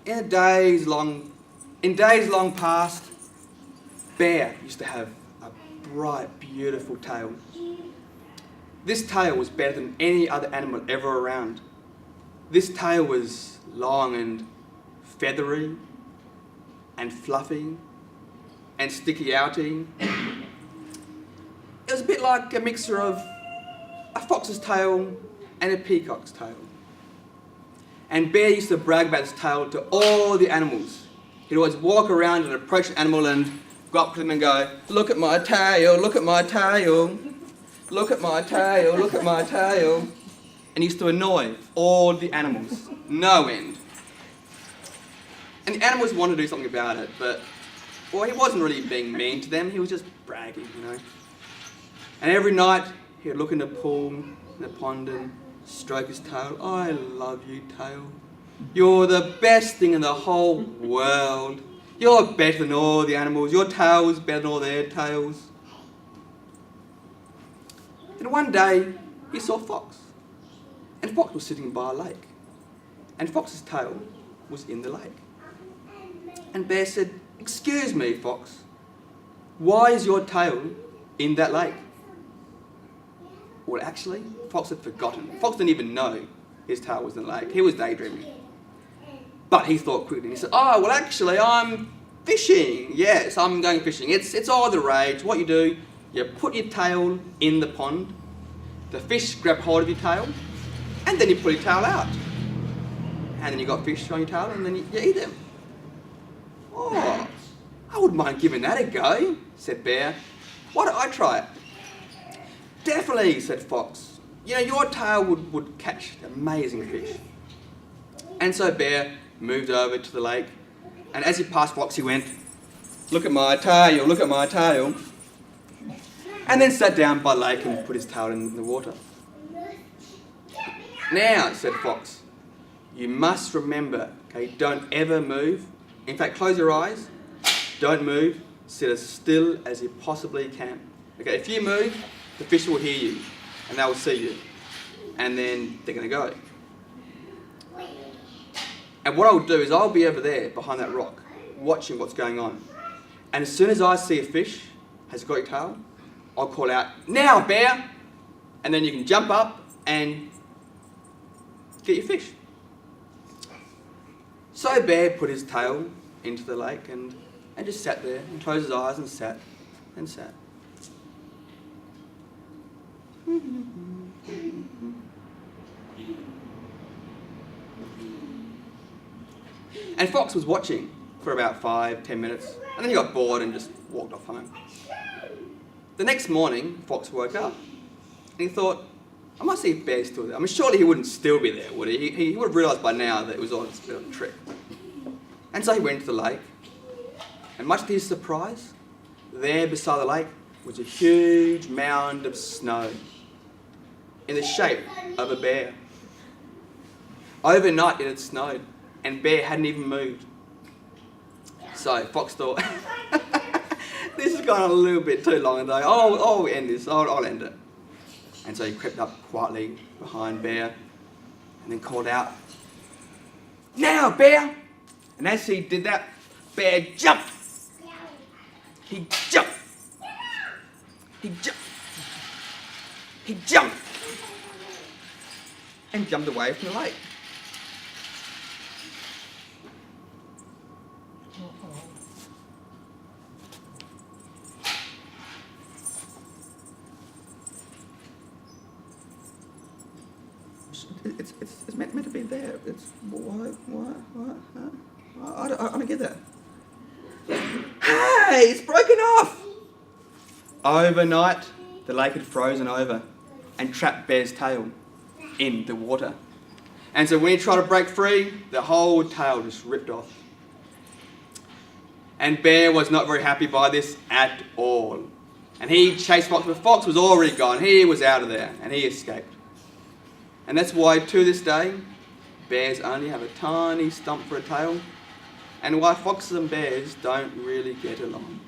In days long past, Bear used to have a bright, beautiful tail. This tail was better than any other animal ever around. This tail was long and feathery and fluffy and sticky-outy. It was a bit like a mixture of a fox's tail and a peacock's tail. And Bear used to brag about his tail to all the animals. He'd always walk around and approach an animal and go up to them and go, "Look at my tail, look at my tail, look at my tail, look at my tail." And he used to annoy all the animals, no end. And the animals wanted to do something about it, but, well, he wasn't really being mean to them, he was just bragging, you know. And every night, he'd look in the pool, in the pond, and stroke his tail. "I love you, tail. You're the best thing in the whole world. You're better than all the animals. Your tail's better than all their tails." And one day, he saw Fox. And Fox was sitting by a lake. And Fox's tail was in the lake. And Bear said, "Excuse me, Fox, why is your tail in that lake?" Well, actually, Fox had forgotten. Fox didn't even know his tail was in the lake. He was daydreaming. But he thought quickly. He said, "Oh, well, actually, I'm fishing. Yes, I'm going fishing. It's all the rage. What you do, you put your tail in the pond, the fish grab hold of your tail, and then you pull your tail out. And then you got fish on your tail, and then you eat them." "Oh, I wouldn't mind giving that a go," said Bear. "Why don't I try it?" "Definitely," said Fox. "You know, your tail would catch amazing fish." And so Bear moved over to the lake, and as he passed Fox, he went, "Look at my tail, look at my tail," and then sat down by the lake and put his tail in the water. "Now," said Fox, "you must remember, okay, don't ever move. In fact, close your eyes, don't move, sit as still as you possibly can. Okay, if you move, the fish will hear you, and they will see you, and then they're going to go. And what I'll do is I'll be over there behind that rock, watching what's going on. And as soon as I see a fish has got your tail, I'll call out, 'Now, Bear!' And then you can jump up and get your fish." So Bear put his tail into the lake and just sat there and closed his eyes and sat and sat. And Fox was watching for about 5-10 minutes, and then he got bored and just walked off home. The next morning, Fox woke up, and he thought, "I must see if Bear's still there. I mean, surely he wouldn't still be there, would he? He would have realised by now that it was all just a bit of a trick." And so he went to the lake, and much to his surprise, there beside the lake was a huge mound of snow in the shape of a bear. Overnight it had snowed, and Bear hadn't even moved. So Fox thought, "This has gone on a little bit too long today. I'll end this. I'll end it." And so he crept up quietly behind Bear and then called out, "Now, Bear!" And as he did that, Bear jumped. He jumped. He jumped. He jumped. And jumped away from the lake. It's meant to be there. It's what? Huh? I don't get that. Hey, it's broken off. Overnight, the lake had frozen over and trapped Bear's tail in the water. And so when he tried to break free, the whole tail just ripped off. And Bear was not very happy by this at all. And he chased Fox, but Fox was already gone. He was out of there, and he escaped. And that's why, to this day, bears only have a tiny stump for a tail, and why foxes and bears don't really get along.